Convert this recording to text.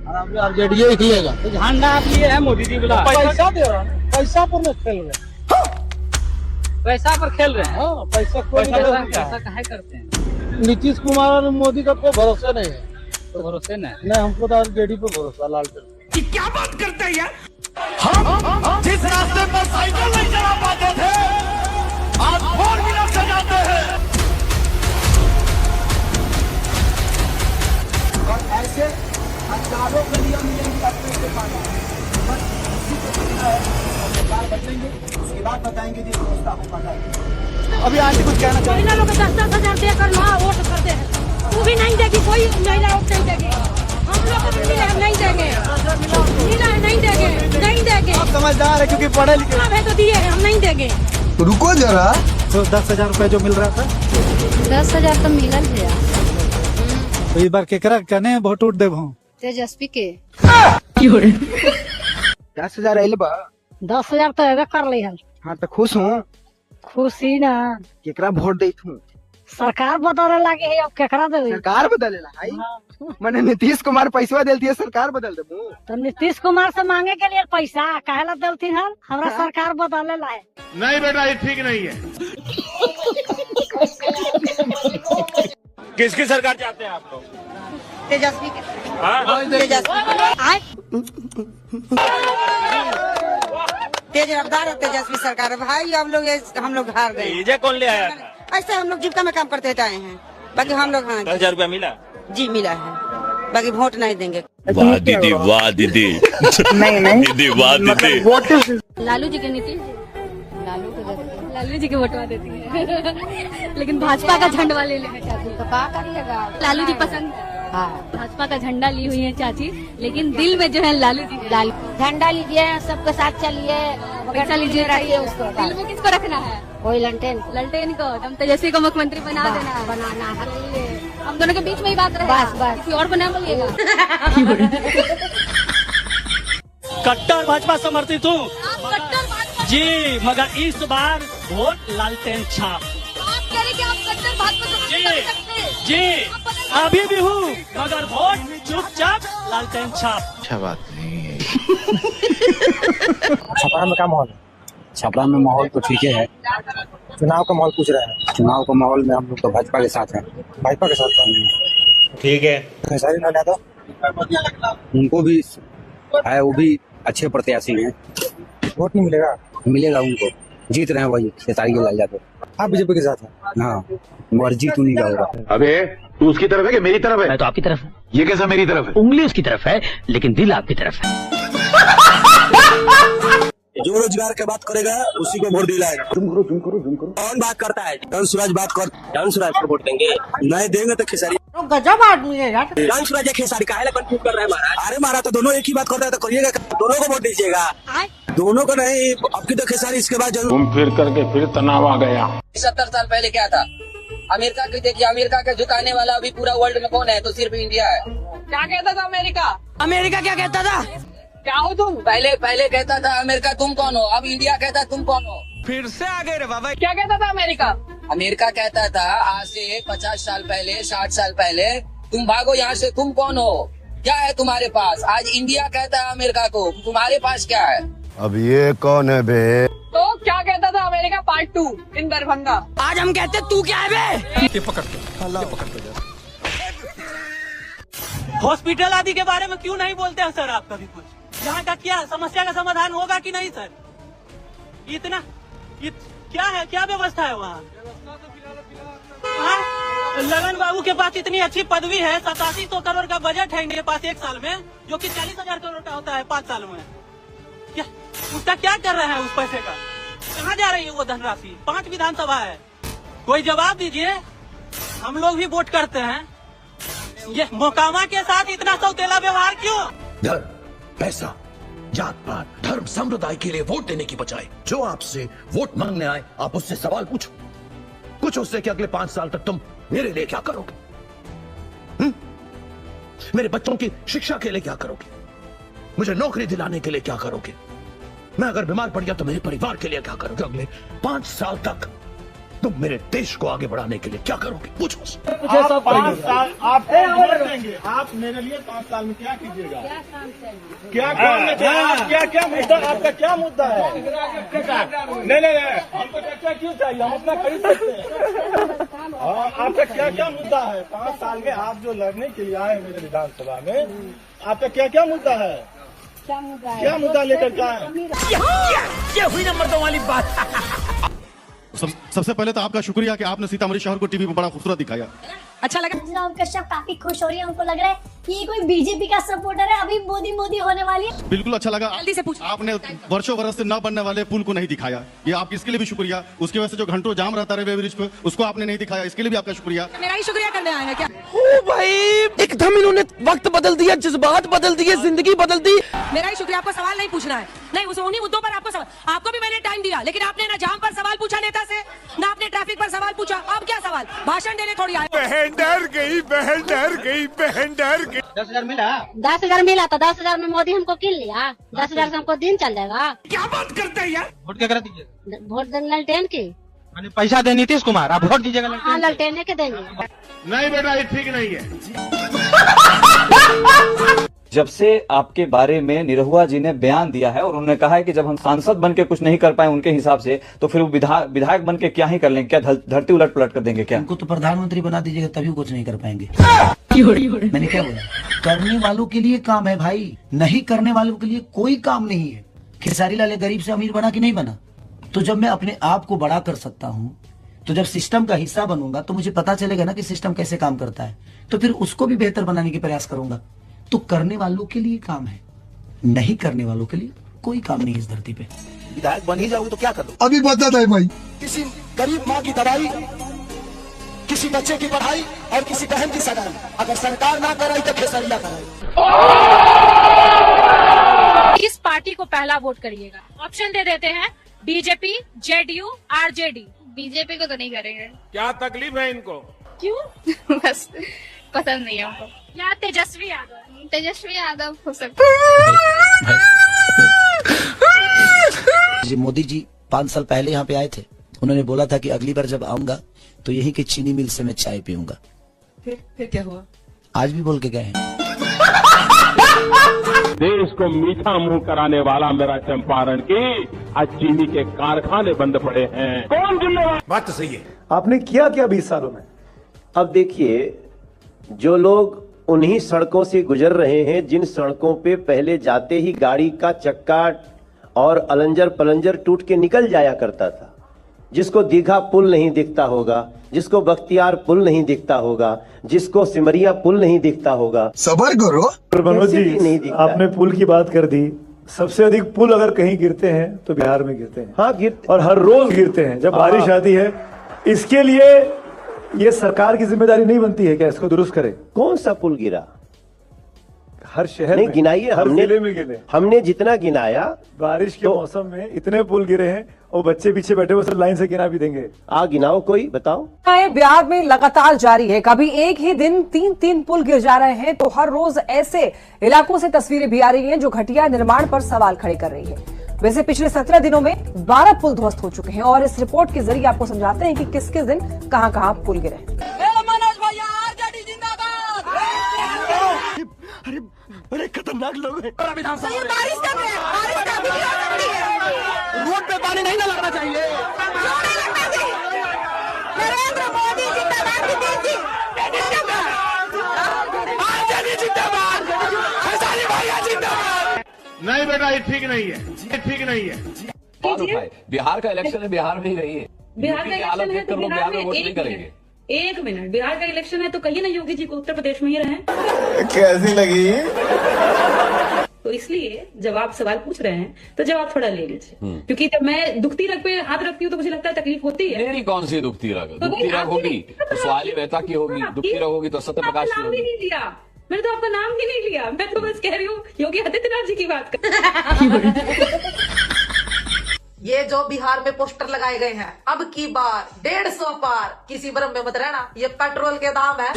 RJD ही खिलेगा। झंडा आप लिए है मोदी जी बोला, पैसा दे रहा है, पैसा पर नहीं खेल रहे। पैसा पर खेल रहे हैं। हाँ, पैसा काहे करते हैं? नीतीश कुमार और मोदी का कोई भरोसा नहीं है। तो भरोसे नहीं। नहीं, हमको तो आरजेडी पे भरोसा, लालटेन। क्या बात करते हैं यार? हम जिस रास्ते पर साइकिल नहीं चला पाते थे, आज 4 व्हीलर से जाते हैं। और ऐसे हजारों गलियां मिलेंगी अपने से पाना। बस इसी को करना है। सरकार बदलेंगे, उसके बाद बताएंगे कि व्यवस्था हो पाएगी। अभी आंटी कुछ कहना चाहिए? महिला लोग 10-10 हजार देकर ना वोट करते हैं, वो भी नहीं देगी, कोई महिला वोट नहीं देगी। हम लोग को भी मिला है, नहीं देंगे, मिला है, नहीं देंगे, नहीं देंगे। आप समझदार है क्योंकि पढ़े लिखे है तो दिए हैं, हम नहीं देंगे। तो रुको जरा। तो 10,000 रुपए जो मिल रहा था, 10,000 तो मिलल है। तो इस बार केकरा कने वोट उठ देव हम? तेजस्वी के 10,000 आइल बा। 10,000 तो एबे कर ली हल। हाँ तो खुश हूँ। खुशी ना, केकरा वोट देत हूँ? सरकार बदले लगे है, अब केकरा दे? सरकार बदलेला है। मैंने नीतीश कुमार पैसा देती है, सरकार बदल देबू। तो नीतीश कुमार से मांगे के लिए पैसा काहेला देती हल? हमरा सरकार बदले ला है। नहीं बेटा, ये ठीक नहीं है। किसकी सरकार चाहते हैं आप लोग? तेजस्वी के। तेज रफ्तार है तेजस्वी सरकार है भाई। हम लोग हार गए। ये कौन ले आया था? ऐसे हम लोग जीविका में काम करते हुए आए हैं, बाकी हम लोग। हाँ 10,000 रुपया मिला जी, मिला है, बाकी वोट नहीं देंगे। वाह दीदी, वाह दीदी। नहीं दीदी, वाह दीदी। लालू जी के नीतीश लालू जी के वोटवा देती है। लेकिन भाजपा का झंडा ले लेना चाहती है तो क्या करिएगा? लालू जी पसंद। हाँ, भाजपा का झंडा ली हुई है चाची, लेकिन दिल में जो है लालू जी। झंडा लीजिए, सबके साथ चलिए, पैसा लीजिए, रखिए उसको। दिल में किसको रखना है? कोई ललटेन ललटेन को। हम तेजस्वी को मुख्यमंत्री बना देना, बनाना है। हम दोनों के बीच में ही बात रहे। बस किसी और को ना बोलिएगा। कट्टर भाजपा समर्थित हूँ कट्टर भाजपा जी, मगर इस बार वोट लालटेन छाप। आप कह रहे कि आप कट्टर भाजपा जी समर्थन कर सकते हैं? जी, अभी भी हूँ, मगर वोट चुपचाप लालटेन छाप। अच्छा बात नहीं है। छपरा में क्या माहौल है? छपरा में माहौल तो ठीक है। चुनाव का माहौल पूछ रहे हैं। चुनाव का माहौल में हम लोग तो भाजपा के साथ हैं। भाजपा के साथ ठीक है। खेसारी लाल यादव, उनको भी है, वो भी अच्छे प्रत्याशी हैं। वोट नहीं मिलेगा? मिलेगा उनको, जीत रहे हैं वही खेसारी लाल यादव। आप बीजेपी के साथ हैं? हाँ, मर्जी तो नहीं होगा। अबे तू उसकी तरफ है कि मेरी तरफ है? मैं तो आपकी तरफ हूँ। ये कैसा मेरी तरफ है? उंगली उसकी तरफ है, लेकिन दिल आपकी तरफ है। जो रोजगार की बात करेगा उसी को वोट दिलाएगा। तुम करो। कौन बात करता है? डांस सूरज बात कर। डांस सूरज को वोट देंगे? नहीं देंगे तो खेसारी। गजब आदमी है यार। डांस सूरज या खेसारी काहे कंफ्यूज कर रहे हैं महाराज? अरे महाराज तो दोनों एक ही बात करता है, तो करिएगा, दोनों को वोट दीजिएगा। दोनों को नहीं, अब की तो खेसारी, इसके बाद जरूर। घूम फिर करके फिर तनाव आ गया। 70 साल पहले क्या था? अमेरिका की देखिए, अमेरिका के झुकाने वाला अभी पूरा वर्ल्ड में कौन है? तो सिर्फ इंडिया है। क्या कहता था अमेरिका? अमेरिका क्या कहता था? क्या हो तुम? पहले कहता था अमेरिका तुम कौन हो, अब इंडिया कहता तुम कौन हो। फिर से आ गए रे बाबा। क्या कहता था अमेरिका? अमेरिका कहता था आज से 50 साल पहले, 60 साल पहले, तुम भागो यहाँ से, तुम कौन हो, क्या है तुम्हारे पास? आज इंडिया कहता है अमेरिका को, तुम्हारे पास क्या है? अब ये कौन है बे? तो क्या कहता था अमेरिका पार्ट 2 इन दरभंगा? आज हम कहते तू क्या है बे? ये पकड़ के हॉस्पिटल आदि के बारे में क्यों नहीं बोलते हैं सर आप कभी कुछ? यहाँ का क्या समस्या का समाधान होगा कि नहीं सर? क्या है, क्या व्यवस्था है वहाँ? लगन बाबू के पास इतनी अच्छी पदवी है, 8700 करोड़ का बजट है इनके पास एक साल में, जो कि 40,000 करोड़ का होता है 5 साल में। क्या उसका क्या कर रहे हैं? उस पैसे का कहाँ जा रही है वो धनराशि? 5 विधानसभा है, कोई जवाब दीजिए। हम लोग भी वोट करते हैं, ये मोकामा के साथ इतना सौतेला व्यवहार क्यों? धर्म, पैसा, जात पात, धर्म, समुदाय के लिए वोट देने की बजाय जो आपसे वोट मांगने आए, आप उससे सवाल पूछो। कुछ उससे कि अगले 5 साल तक तुम मेरे लिए क्या करोगे? मेरे बच्चों की शिक्षा के लिए क्या करोगे? मुझे नौकरी दिलाने के लिए क्या करोगे? मैं अगर बीमार पड़ गया तो मेरे परिवार के लिए क्या करोगे? अगले 5 साल तक तुम मेरे देश को आगे बढ़ाने के लिए क्या करोगे? पूछो। आप 5 साल आप देंगे, आप मेरे लिए 5 साल में क्या कीजिएगा? क्या क्या मुद्दा, आपका क्या मुद्दा है? नहीं, हमको चर्चा क्यों चाहिए? हम अपना खरीद सकते हैं। आपका क्या क्या मुद्दा है? 5 साल में आप जो लड़ने के लिए आए मेरे विधानसभा में, आपका क्या क्या मुद्दा है? क्या मुद्दा लेकर के आए? ये हुई ना मर्दों वाली बात। सबसे पहले तो आपका शुक्रिया कि आपने सीतामढ़ी शहर को टीवी में बड़ा खूबसूरत दिखाया। अच्छा लगा। राहुल कश्यप काफी खुश हो रही है, उनको लग रहा है कि ये कोई बीजेपी का सपोर्टर है, अभी मोदी होने वाली है। बिल्कुल अच्छा लगा। जल्दी से पूछ। आपने वर्षों बरस से न बनने वाले पुल को नहीं दिखाया, ये आप इसके लिए भी शुक्रिया। उसकी वजह से जो घंटों जाम रहता है ब्रिज पे, उसको आपने नहीं दिखाया, इसके लिए भी आपका शुक्रिया। मेरा ही शुक्रिया करने आए हैं क्या? ओ भाई, एकदम इन्होंने वक्त बदल दिया, जज्बात बदल दिए, जिंदगी बदल दी। मेरा ही शुक्रिया। आपको सवाल नहीं पूछना है, नहीं उस उन्हीं मुद्दों पर आपको सवाल। आपको भी मैंने टाइम दिया, लेकिन आपने ना जाम पर सवाल पूछा नेता से, ना आपने ट्रैफिक पर सवाल पूछा। अब क्या सवाल? भाषण देने थोड़ी आए। बहन डर गई, बहन डर गई, बहन डर गई। 10,000 मिला। 10,000 मिला तो 10,000 में मोदी हमको किन लिया? 10,000 से हमको दिन चल जाएगा। क्या बात करते हैं यार? वोट क्या करा दीजिए? वोट ललटेन की पैसा दे नीतीश कुमार, आप वोट दीजिएगा? हाँ, ललटेन के देंगे। नहीं बेटा, ये ठीक नहीं है। जब से आपके बारे में निरहुआ जी ने बयान दिया है और उन्होंने कहा है कि जब हम सांसद बन के कुछ नहीं कर पाए उनके हिसाब से, तो फिर वो विधायक बन के क्या ही कर लेंगे? क्या धरती उलट पलट कर देंगे क्या? उनको तो प्रधानमंत्री बना दीजिएगा, तभी कुछ नहीं कर पाएंगे। मैंने क्या बोला? करने वालों के लिए काम है भाई, नहीं करने वालों के लिए कोई काम नहीं है। खेसारी लाल गरीब से अमीर बना कि नहीं बना? तो जब मैं अपने आप को बड़ा कर सकता हूँ, तो जब सिस्टम का हिस्सा बनूंगा तो मुझे पता चलेगा ना कि सिस्टम कैसे काम करता है, तो फिर उसको भी बेहतर बनाने के प्रयास करूंगा। तो करने वालों के लिए काम है, नहीं करने वालों के लिए कोई काम नहीं इस धरती पे। विधायक बन ही जाऊँ तो क्या करूँ? अभी बता है भाई। किसी गरीब माँ की दवाई, किसी बच्चे की पढ़ाई और किसी बहन की सगाई अगर सरकार ना कराई तो खेसरिया कराई। किस पार्टी को पहला वोट करिएगा? ऑप्शन दे देते हैं, बीजेपी, जेडीयू, आरजेडी। बीजेपी को तो नहीं करेंगे। क्या तकलीफ है इनको? क्यों? बस पसंद नहीं है हमको। या तेजस्वी यादव? तेजस्वी यादव हो सकता है। मोदी जी 5 साल पहले यहाँ पे आए थे, उन्होंने बोला था कि अगली बार जब आऊंगा तो यही की चीनी मिल से मैं चाय पीऊंगा। फिर क्या हुआ? आज भी बोल के गए हैं। देश को मीठा मुंह कराने वाला मेरा चंपारण की आज चीनी के कारखाने बंद पड़े हैं। कौन जिम्मेवार? बात तो सही है। आपने किया क्या 20 सालों में? अब देखिए, जो लोग उन्हीं सड़कों से गुजर रहे हैं जिन सड़कों पे पहले जाते ही गाड़ी का चक्का और अलंजर पलंजर टूट के निकल जाया करता था, जिसको दीघा पुल नहीं दिखता होगा, जिसको बख्तियार पुल नहीं दिखता होगा, जिसको सिमरिया पुल नहीं दिखता होगा। सबर करो मनोज जी, नहीं दिखता। आपने पुल की बात कर दी। सबसे अधिक पुल अगर कहीं गिरते हैं तो बिहार में गिरते हैं। हाँ, गिरते और हर रोज गिरते हैं जब बारिश आती है। इसके लिए ये सरकार की जिम्मेदारी नहीं बनती है क्या इसको दुरुस्त करे? कौन सा पुल गिरा? हर शहर नहीं में गिनाइए, हर जिले में गिरे। हमने जितना गिनाया। बारिश के मौसम में इतने पुल गिरे हैं और बच्चे पीछे बैठे हुए सब लाइन से गिना भी देंगे। गिनाओ, कोई बताओ। बिहार में लगातार जारी है, कभी एक ही दिन 3 पुल गिर जा रहे हैं, तो हर रोज ऐसे इलाकों से तस्वीरें भी आ रही हैं जो घटिया निर्माण पर सवाल खड़े कर रही है। वैसे पिछले 17 दिनों में 12 पुल ध्वस्त हो चुके हैं और इस रिपोर्ट के जरिए आपको समझाते हैं कि किस किस दिन कहां पुल गिरे। अरे खतरनाक लोग हैं। रोड पे पानी नहीं ना लगना चाहिए। नरेंद्र मोदी जिंदाबाद। नहीं बेटा, ये ठीक नहीं है, ये ठीक नहीं है। बिहार का इलेक्शन है, बिहार में ही रहिए। बिहार का इलेक्शन है तो बिहार में वोट नहीं करेंगे। एक मिनट, बिहार का इलेक्शन है तो कहिए ना योगी जी को उत्तर प्रदेश में ही रहें। कैसी लगी? तो इसलिए जब आप सवाल पूछ रहे हैं तो जवाब थोड़ा ले लीजिए, क्योंकि जब मैं दुखती रग पे हाथ रखती हूँ तो मुझे लगता है तकलीफ होती है। मेरी कौन सी दुखती रग? दुखती रग होगी तो सवाली मेहता की होगी, दुखती रग होगी तो सत्यप्रकाश की होगी। नहीं लिया मैंने, तो आपका नाम भी नहीं लिया। मैं तो बस कह रही हूँ योगी आदित्यनाथ जी की बात कर। ये जो बिहार में पोस्टर लगाए गए हैं, अब की बार 150 पार, किसी भ्रम में मत रहना, ये पेट्रोल के दाम है।